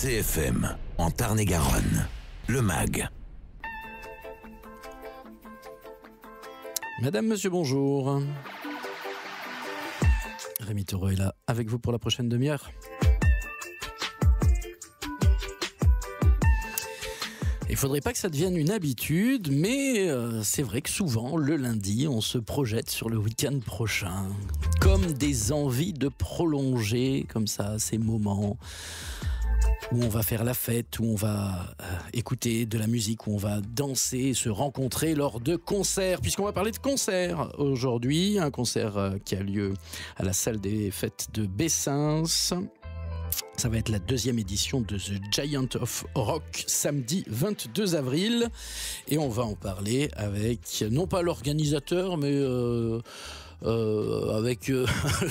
CFM, en Tarn-et-Garonne, le MAG. Madame, monsieur, bonjour. Rémi Taureau est là avec vous pour la prochaine demi-heure. Il ne faudrait pas que ça devienne une habitude, mais c'est vrai que souvent, le lundi, on se projette sur le week-end prochain, comme des envies de prolonger comme ça ces moments où on va faire la fête, où on va écouter de la musique, où on va danser, se rencontrer lors de concerts, puisqu'on va parler de concerts aujourd'hui, un concert qui a lieu à la salle des fêtes de Bessins. Ça va être la deuxième édition de The Giant of Rock, samedi 22 avril. Et on va en parler avec, non pas l'organisateur, mais avec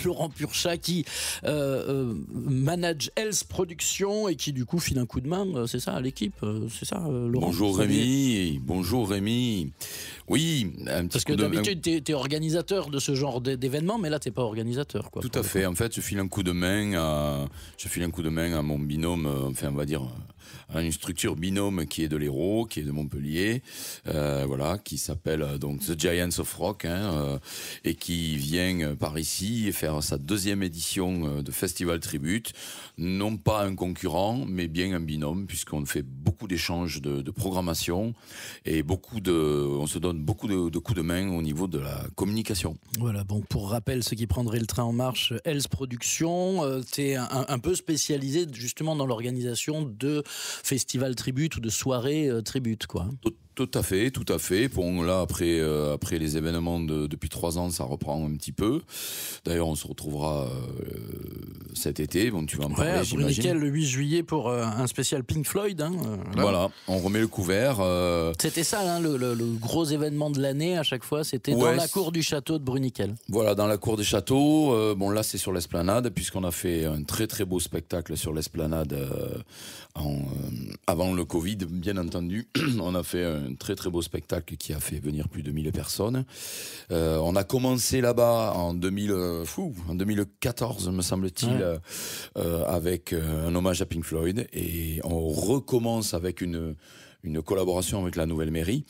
Laurent Purchat qui manage Else Productions et qui du coup file un coup de main, c'est ça, à l'équipe, c'est ça, Laurent? Bonjour Rémi, bonjour Rémi. Oui, un petit parce que d'habitude t'es organisateur de ce genre d'événement, mais là t'es pas organisateur, quoi. Tout à fait. En fait, je file un coup de main à mon binôme, enfin on va dire à une structure binôme qui est de l'Hérault, qui est de Montpellier, voilà, qui s'appelle donc The Giants of Rock, et qui vient par ici faire sa deuxième édition de Festival Tribute, non pas un concurrent, mais bien un binôme, puisqu'on fait beaucoup d'échanges de programmation et on se donne beaucoup de coups de main au niveau de la communication. Voilà, bon, pour rappel, ceux qui prendraient le train en marche, Else Productions, t'es un peu spécialisé justement dans l'organisation de festivals tribute ou de soirées tribute, quoi. Tout à fait. Bon, là, après les événements depuis 3 ans, ça reprend un petit peu. D'ailleurs, on se retrouvera cet été. Bon, tu vas en parler, j'imagine. Bruniquel, le 8 juillet, pour un spécial Pink Floyd. Voilà, on remet le couvert. C'était ça, le gros événement de l'année, à chaque fois. C'était dans la cour du château de Bruniquel. Voilà, dans la cour des châteaux. Bon, là, c'est sur l'esplanade, puisqu'on a fait un très, très beau spectacle sur l'esplanade avant le Covid, bien entendu. On a fait un très très beau spectacle qui a fait venir plus de 1000 personnes. On a commencé là-bas en 2014, me semble-t-il, avec un hommage à Pink Floyd, et on recommence avec une collaboration avec la nouvelle mairie,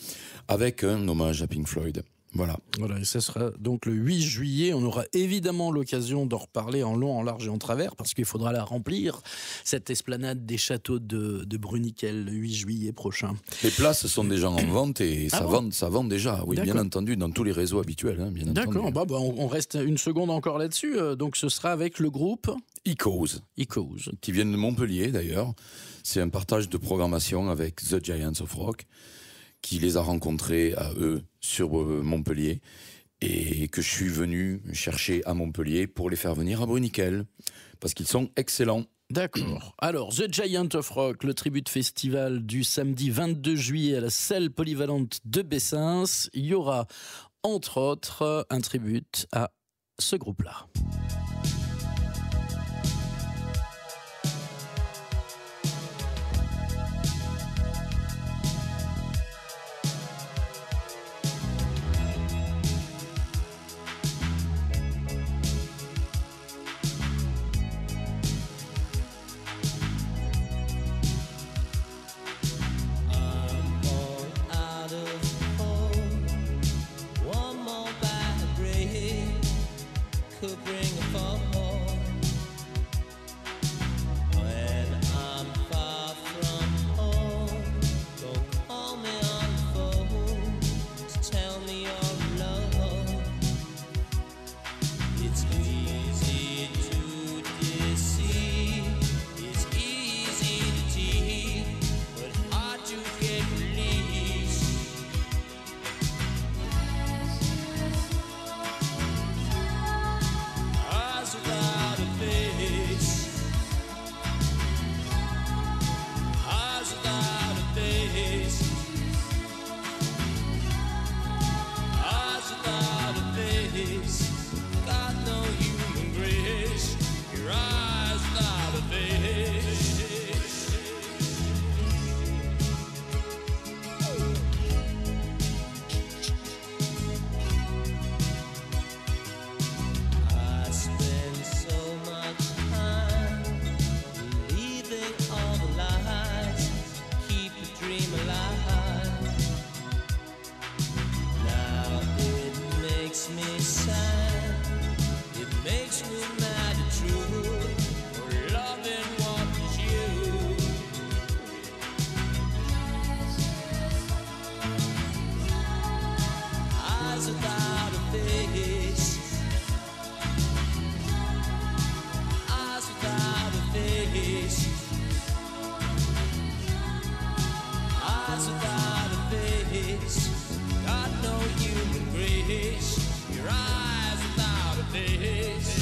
avec un hommage à Pink Floyd. Voilà, et ce sera donc le 8 juillet. On aura évidemment l'occasion d'en reparler en long, en large et en travers, parce qu'il faudra la remplir, cette esplanade des châteaux de Bruniquel, le 8 juillet prochain. Les places sont déjà en vente et ça vend déjà, oui, D'accord. bien entendu, dans tous les réseaux habituels. Bien D'accord, entendu. on reste une seconde encore là-dessus. Donc ce sera avec le groupe Echoes, qui viennent de Montpellier d'ailleurs. C'est un partage de programmation avec The Giants of Rock, qui les a rencontrés à eux sur Montpellier, et que je suis venu chercher à Montpellier pour les faire venir à Bruniquel, parce qu'ils sont excellents. D'accord. Alors, The Giant of Rock, le tribute festival du samedi 22 juillet à la salle polyvalente de Bessins. Il y aura, entre autres, un tribute à ce groupe-là. Could bring a face. Eyes without a face. Got no human grace. Your eyes without a face.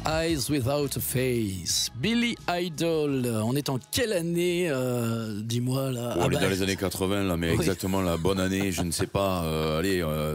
Eyes Without a Face, Billy Idol. On est en quelle année, dis-moi là? On est dans les années 80 là, mais Oui. exactement la bonne année, je ne sais pas.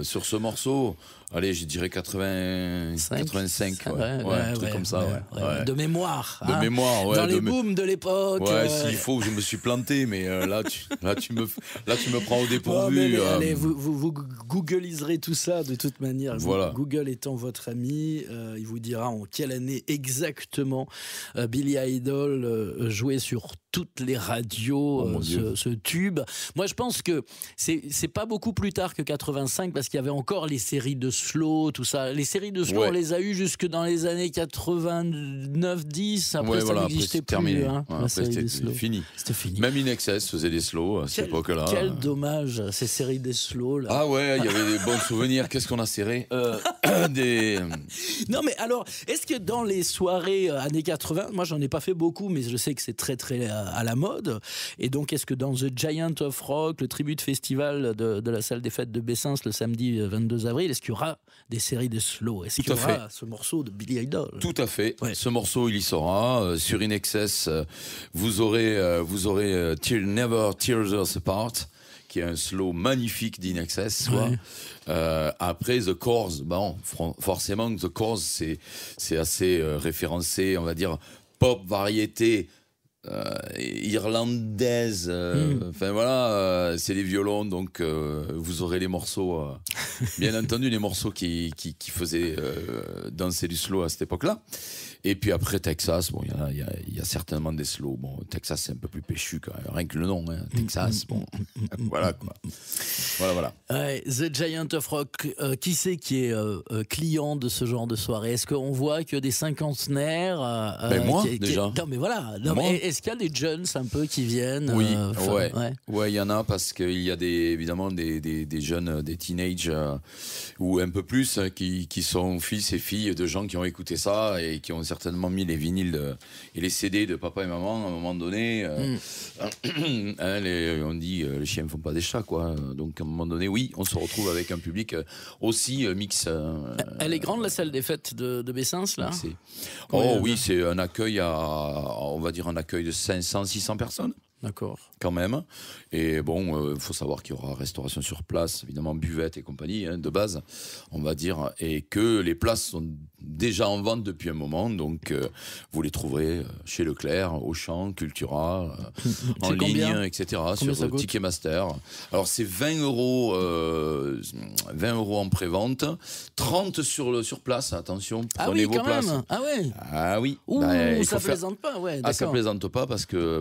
Sur ce morceau, allez, je dirais 85, un truc comme ça, ouais. De mémoire. De hein. mémoire, ouais. Dans les booms de l'époque. Ouais, s'il faut, je me suis planté, mais là, tu me prends au dépourvu. Allez, vous googliserez tout ça de toute manière. Voilà. Google étant votre ami, il vous dira en quelle année exactement Billy Idol jouait sur toutes les radios, Oh, mon Dieu. ce tube. Moi, je pense que c'est pas beaucoup plus tard que 85, parce qu'il y avait encore les séries de slow, tout ça. Les séries de slow, Ouais. on les a eues jusque dans les années 89-10. Après, Ouais, ça voilà, n'existait après, plus. c'est terminé. Hein, Ouais, la après, série des c'était slow. fini. C'était fini. Même InXS faisait des slows à cette époque-là. Quel dommage, ces séries des slow là. Ah ouais, il y avait des bons souvenirs. Qu'est-ce qu'on a serré Non mais alors, est-ce que dans les soirées années 80, moi j'en ai pas fait beaucoup, mais je sais que c'est très très à la mode, et donc est-ce que dans The Giant of Rock, le tribute festival de la salle des fêtes de Bessens le samedi 22 avril, est-ce qu'il y aura des séries de slow? Est-ce qu'il y aura ce morceau de Billy Idol? Tout à fait. Ouais. Ce morceau, il y sera. Sur InXS, vous aurez Never Tears Us Apart, qui est un slow magnifique d'InXS. Ouais. Après, The Corrs, bon, forcément, The Corrs, c'est assez référencé, on va dire, pop, variété, irlandaise. Enfin voilà, c'est les violons, donc vous aurez les morceaux, bien entendu, les morceaux qui faisaient danser du slow à cette époque-là. Et puis après Texas, bon, il y a certainement des slows. Bon, Texas c'est un peu plus péchu quand même, rien que le nom, hein. Texas. Bon, voilà quoi. Voilà. Ouais, The Giant of Rock, qui c'est qui est client de ce genre de soirée? Est-ce qu'on voit que des cinquantenaires Ben moi, déjà. Non mais voilà. Non, Moi. mais est-ce qu'il y a des jeunes un peu qui viennent? Oui, ouais. ouais, il y en a, parce qu'il y a évidemment des jeunes, des teenagers ou un peu plus, qui sont fils et filles de gens qui ont écouté ça et qui ont certainement mis les vinyles et les CD de papa et maman à un moment donné. On dit les chiens ne font pas des chats, quoi. Donc à un moment donné, oui, on se retrouve avec un public aussi mix. Elle est grande, la salle des fêtes de Bessens là? mixé. Combien Oh de- oui, c'est un accueil on va dire un accueil de 500-600 personnes. D'accord. Quand même. Et bon, faut savoir qu'il y aura restauration sur place, évidemment buvette et compagnie, hein, de base, on va dire, et que les places sont déjà en vente depuis un moment, donc vous les trouverez chez Leclerc, Auchan, Cultura, en ligne, combien etc. Combien ça sur coûte Ticketmaster. Alors c'est 20 euros en prévente, 30 sur place. Attention, Ah prenez oui, vos quand places. même. Ah ouais. Ah oui. Ouh, Il ça faut faire- plaisante pas, ouais. Ah, ça D'accord. plaisante pas parce que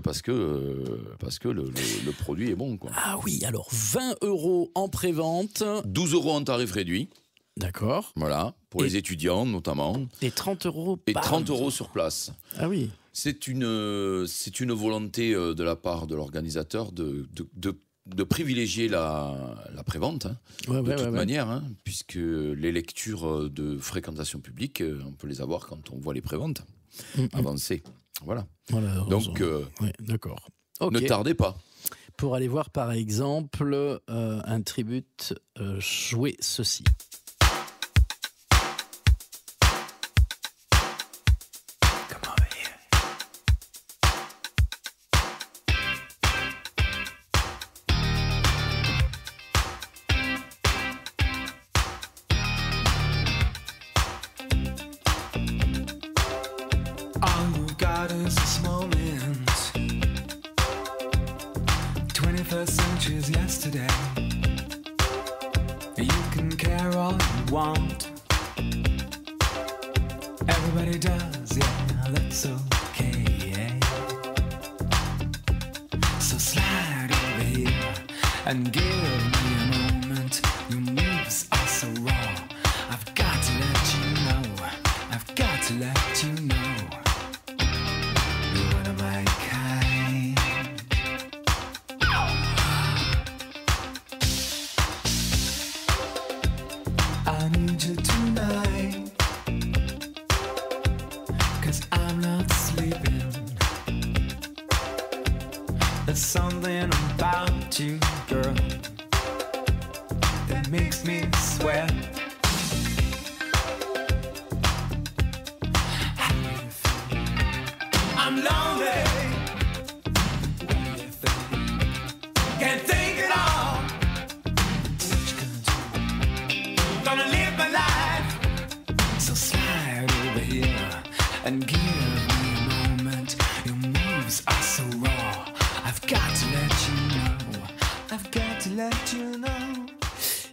le produit est bon, quoi. Ah oui, alors 20 € en prévente. 12 euros en tarif réduit, D'accord. voilà, pour Et- les étudiants notamment, Et 30 €. et bam. 30 euros sur place. Ah oui. C'est une volonté de la part de l'organisateur de privilégier la prévente, hein, Ouais, de ouais, toute ouais, ouais. manière, hein, puisque les lectures de fréquentation publique, on peut les avoir quand on voit les préventes avancer. Voilà. Voilà, Donc, ouais, d'accord. Ok. ne tardez pas. Pour aller voir par exemple un tribute jouer ceci. Come over here. All you got is this moment. 21st century's yesterday. You can care all you want. Everybody does, yeah, that's okay. So slide over here and give me a moment. Your moves are so raw. I've got to let you know. I've got to let you know. You're one of my kind. I need you tonight, 'cause I'm not sleeping. There's something about you, girl, that makes me sweat. How do you feel? I'm lonely. What do you think? Can't think at all. What you gonna do? Gonna live my life. So slide over here and give me a moment. Your moves are so raw. I've got to let you know. I've got to let you know.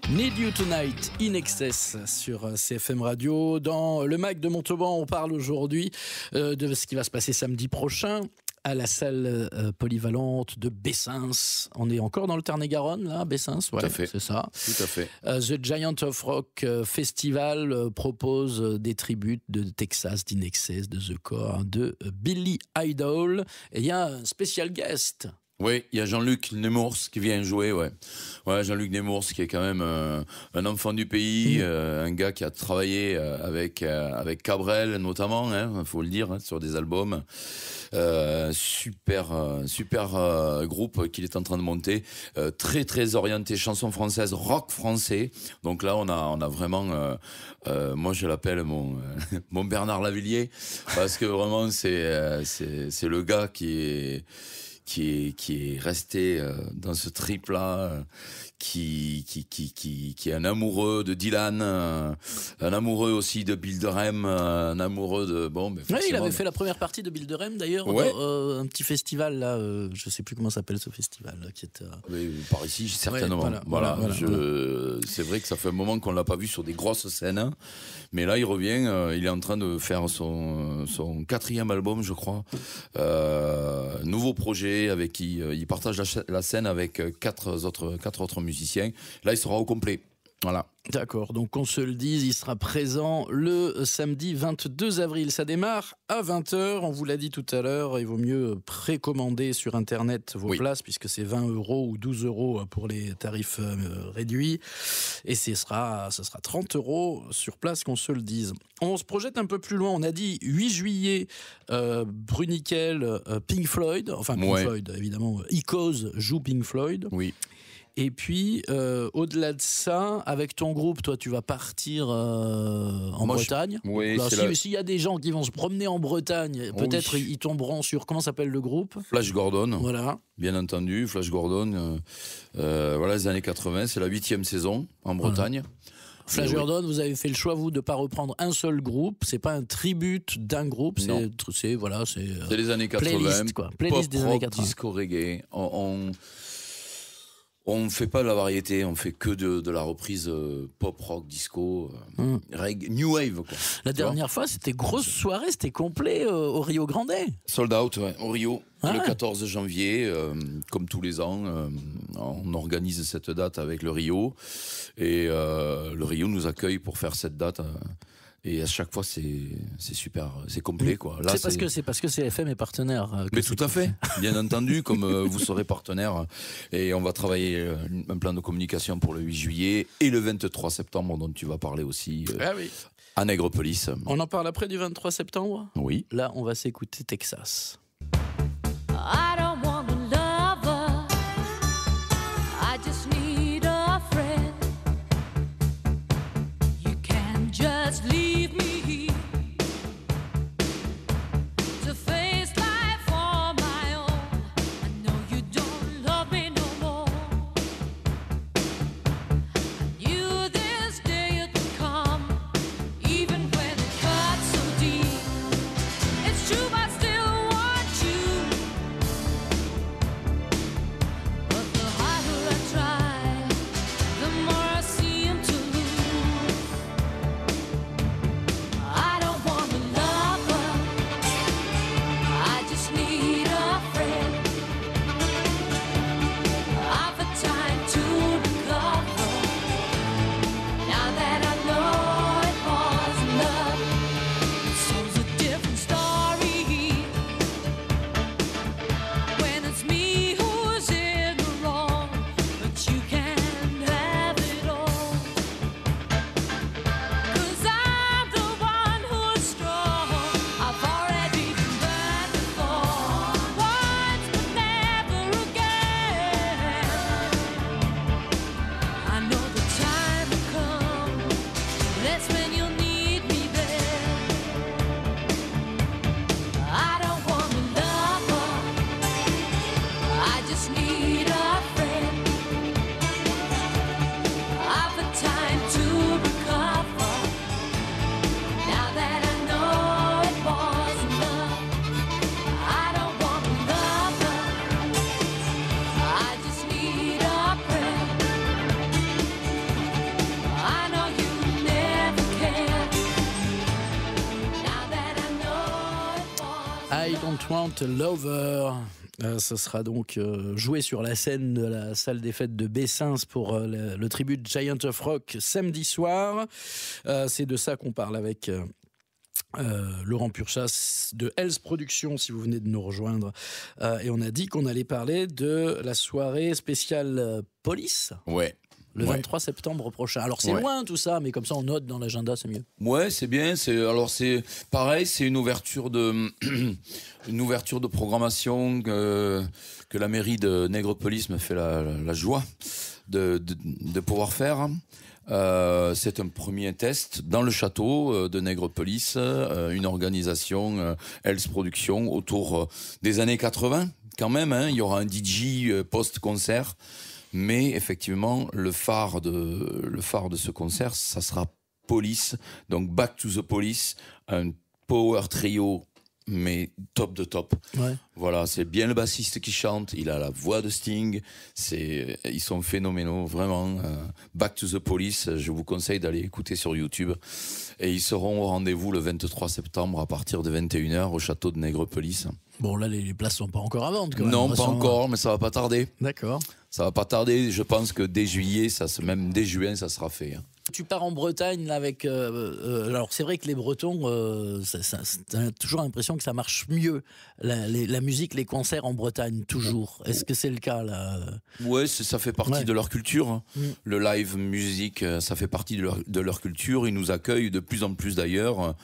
Need You Tonight, In Excess sur CFM Radio. Dans le MAC de Montauban, on parle aujourd'hui de ce qui va se passer samedi prochain à la salle polyvalente de Bessins. On est encore dans le Tarn-et-Garonne, là, Bessins, ouais, à fait. c'est ça. Tout à fait. The Giant of Rock Festival propose des tributes de Texas, d'In Excess, de The Core, de Billy Idol. Et il y a un spécial guest. Oui, il y a Jean-Luc Nemours qui vient jouer, ouais. Ouais, Jean-Luc Nemours qui est quand même un enfant du pays, un gars qui a travaillé avec Cabrel notamment, hein, faut le dire, hein, sur des albums. Super groupe qu'il est en train de monter, très très orienté chanson française, rock français. Donc là on a vraiment, moi je l'appelle mon Bernard Lavillier, parce que vraiment c'est le gars qui est resté dans ce trip-là, qui est un amoureux de Dylan, un amoureux aussi de Bill Durham, un amoureux de... Bon, Oui, il forcément, avait fait la première partie de Bill Durham d'ailleurs, Ouais. dans, un petit festival là, je sais plus comment s'appelle ce festival là, qui est. Oui, par ici, certainement. Ouais, voilà. C'est vrai que ça fait un moment qu'on l'a pas vu sur des grosses scènes, hein. Mais là, il revient. Il est en train de faire son 4e album, je crois. Nouveau projet avec qui il partage la scène avec 4 autres musiciens. Là, il sera au complet. Voilà. D'accord, donc on se le dise, il sera présent le samedi 22 avril. Ça démarre à 20h, on vous l'a dit tout à l'heure, il vaut mieux précommander sur Internet vos Oui. places, puisque c'est 20 € ou 12 € pour les tarifs réduits, et ce sera 30 € sur place, qu'on se le dise. On se projette un peu plus loin, on a dit 8 juillet, Bruniquel, Pink Floyd, enfin Pink Ouais. Floyd évidemment, Icos joue Pink Floyd. Oui. Et puis, au-delà de ça, avec ton groupe, toi, tu vas partir en Moi, Bretagne. Oui, Alors, c'est s'il y a des gens qui vont se promener en Bretagne, Oh peut-être oui. ils tomberont sur... Comment s'appelle le groupe ? Flash Gordon. Voilà. Bien entendu, Flash Gordon, voilà les années 80, c'est la 8e saison en Bretagne. Flash Gordon, vous avez fait le choix, vous, de ne pas reprendre un seul groupe. C'est pas un tribute d'un groupe. Non. C'est C'est les années 80. playlist, quoi. Playlist Pop des années rock, 80. disco reggae. On ne fait pas de la variété, on fait que de la reprise pop rock, disco, reggae, new wave, quoi. La Tu vois? dernière fois, c'était grosse soirée, c'était complet au Rio Grande. Sold out, ouais, au Rio, Ah le ouais. 14 janvier, comme tous les ans, on organise cette date avec le Rio, et le Rio nous accueille pour faire cette date. Et à chaque fois, c'est super, c'est complet, quoi. Là, C'est parce que CFM est partenaire. Mais tout à fait, bien entendu, comme vous serez partenaire. Et on va travailler un plan de communication pour le 8 juillet et le 23 septembre, dont tu vas parler aussi, Ah oui. à Nègrepelisse. On en parle après du 23 septembre. Oui. Là, on va s'écouter Texas. I don't want a lover. I just need a friend. You can just leave me to face life on my own. I know you don't love me no more. I knew this day would come, even when it cuts so deep. It's true, I still want you. But the harder I try, the more I seem to lose. I don't want a lover, I just need a friend. I've had time to recover. Now that I know it was love, so's a different story. When it's me who's in the wrong, but you can't have it all. 'Cause I'm the one who's strong. I've already been burned before, once but never again. I know the time will come, that's when you'll need me there. I don't want a lover, I just need a friend. I've had time to recover. Now that I know it wasn't love, I don't want a lover, I just need a friend. I know you never cared. Now that I know it wasn't I Don't Want a Lover. Ce sera donc joué sur la scène de la salle des fêtes de Bessins pour le tribut Giant of Rock samedi soir. C'est de ça qu'on parle avec Laurent Purchas de Hells Productions, si vous venez de nous rejoindre. Et on a dit qu'on allait parler de la soirée spéciale Police, Ouais. le Ouais. 23 septembre prochain. Alors c'est Ouais. loin tout ça, mais comme ça on note dans l'agenda, c'est mieux. Ouais, c'est bien. Alors c'est pareil, c'est une ouverture de une ouverture de programmation que la mairie de Nègrepelisse me fait la joie de pouvoir faire. C'est un premier test dans le château de Nègrepelisse, une organisation Hells Productions autour des années 80 quand même. Hein, il y aura un DJ post-concert. Mais effectivement, le phare de ce concert, ça sera Police. Donc Back to the Police, un power trio, mais top de top. Ouais. Voilà, c'est bien le bassiste qui chante, il a la voix de Sting, ils sont phénoménaux, vraiment. Back to the Police, je vous conseille d'aller écouter sur YouTube. Et ils seront au rendez-vous le 23 septembre à partir de 21h au château de Nègrepelisse. Bon là les places sont pas encore à vendre quand même. Non, De toute pas façon, encore, mais ça va pas tarder. D'accord. Ça va pas tarder, je pense que dès juillet, même dès juin, ça sera fait. Hein. Tu pars en Bretagne là, avec. Alors c'est vrai que les Bretons, t'as toujours l'impression que ça marche mieux. La musique, les concerts en Bretagne, toujours. Est-ce que c'est le cas là? Ouais, ça fait partie Ouais. de leur culture. Hein. Mm. Le live musique, ça fait partie de leur culture. Ils nous accueillent de plus en plus d'ailleurs.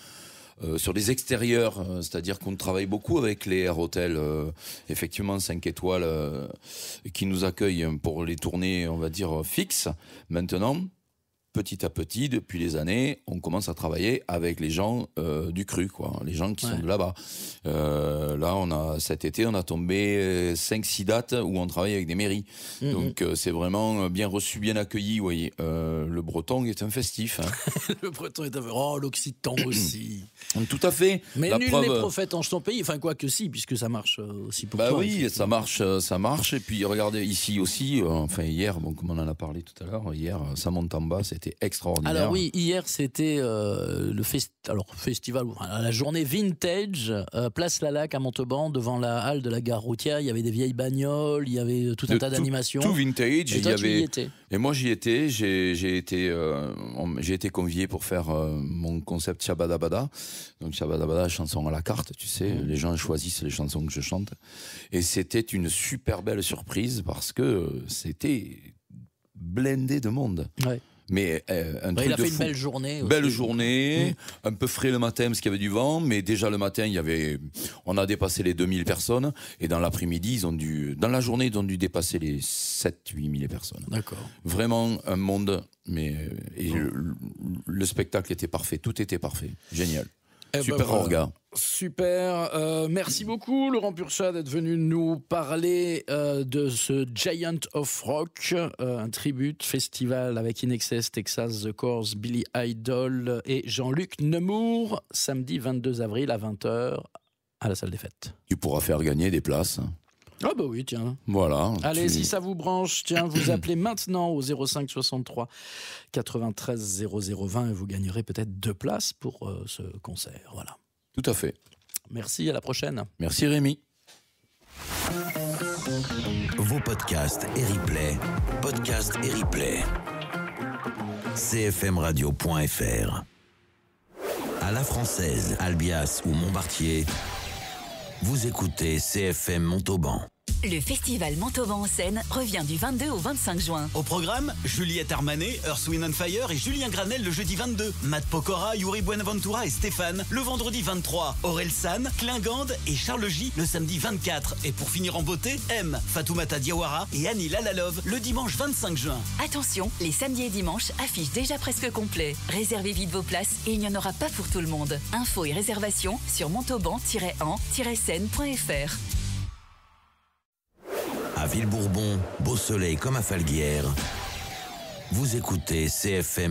Sur les extérieurs, c'est-à-dire qu'on travaille beaucoup avec les Air Hotels, effectivement 5 étoiles, qui nous accueillent pour les tournées, on va dire, fixes maintenant. petit à petit, depuis les années, on commence à travailler avec les gens du cru, quoi, les gens qui sont de là-bas. Là, cet été, on a tombé 5-6 dates où on travaille avec des mairies. Donc, c'est vraiment bien reçu, bien accueilli. Vous voyez, le breton est un festif. Hein. Le breton est un... Oh, l'occitan aussi. Tout à fait. Mais La nul preuve... n'est prophète en son pays. Enfin, quoi que si, puisque ça marche aussi pour bah toi. oui, ça marche. Et puis, regardez, ici aussi, hier, bon, comme on en a parlé tout à l'heure, hier, ça monte en bas, c'était extraordinaire. Alors oui, hier c'était le festival, la journée vintage, Place Lalac à Montauban, devant la halle de la gare routière. Il y avait des vieilles bagnoles, il y avait tout un tas d'animations. Tout vintage. Et toi, tu y étais. Et moi j'y étais. J'ai été convié pour faire mon concept Shabadabada. Donc Shabadabada, chanson à la carte, tu sais. Les gens choisissent les chansons que je chante. Et c'était une super belle surprise parce que c'était blindé de monde. Ouais. Mais un truc il a de fait fou. Une belle journée. Aussi. Belle journée, un peu frais le matin parce qu'il y avait du vent, mais déjà le matin, on a dépassé les 2000 personnes et dans l'après-midi, dans la journée, ils ont dû dépasser les 7-8 000 personnes. D'accord. Vraiment un monde, le spectacle était parfait, tout était parfait, génial. Super orga. Super. Merci beaucoup, Laurent Purchat, d'être venu nous parler de ce Giant of Rock, un tribute festival avec In Excess, Texas, The Corrs, Billy Idol et Jean-Luc Nemours, samedi 22 avril à 20h à la salle des fêtes. Tu pourras faire gagner des places. Ah bah oui, tiens. Voilà. Allez, si ça vous branche, tiens, vous appelez maintenant au 05 63 93 0020 et vous gagnerez peut-être 2 places pour ce concert. Voilà. Tout à fait. Merci, à la prochaine. Merci Rémi. Vos podcasts et replays, cfmradio.fr. À la Française, Albias ou Montbartier, vous écoutez CFM Montauban. Le festival Montauban en scène revient du 22 au 25 juin. Au programme, Juliette Armanet, Earth, Wind & Fire et Julien Granel le jeudi 22. Matt Pokora, Yuri Buenaventura et Stéphane le vendredi 23. Aurel San, Klingande et Charles J le samedi 24. Et pour finir en beauté, M, Fatoumata Diawara et Annie Lalalove le dimanche 25 juin. Attention, les samedis et dimanches affichent déjà presque complets. Réservez vite vos places et il n'y en aura pas pour tout le monde. Infos et réservations sur montauban-en-scène.fr. À Villebourbon, beau soleil comme à Falguière, vous écoutez CFM.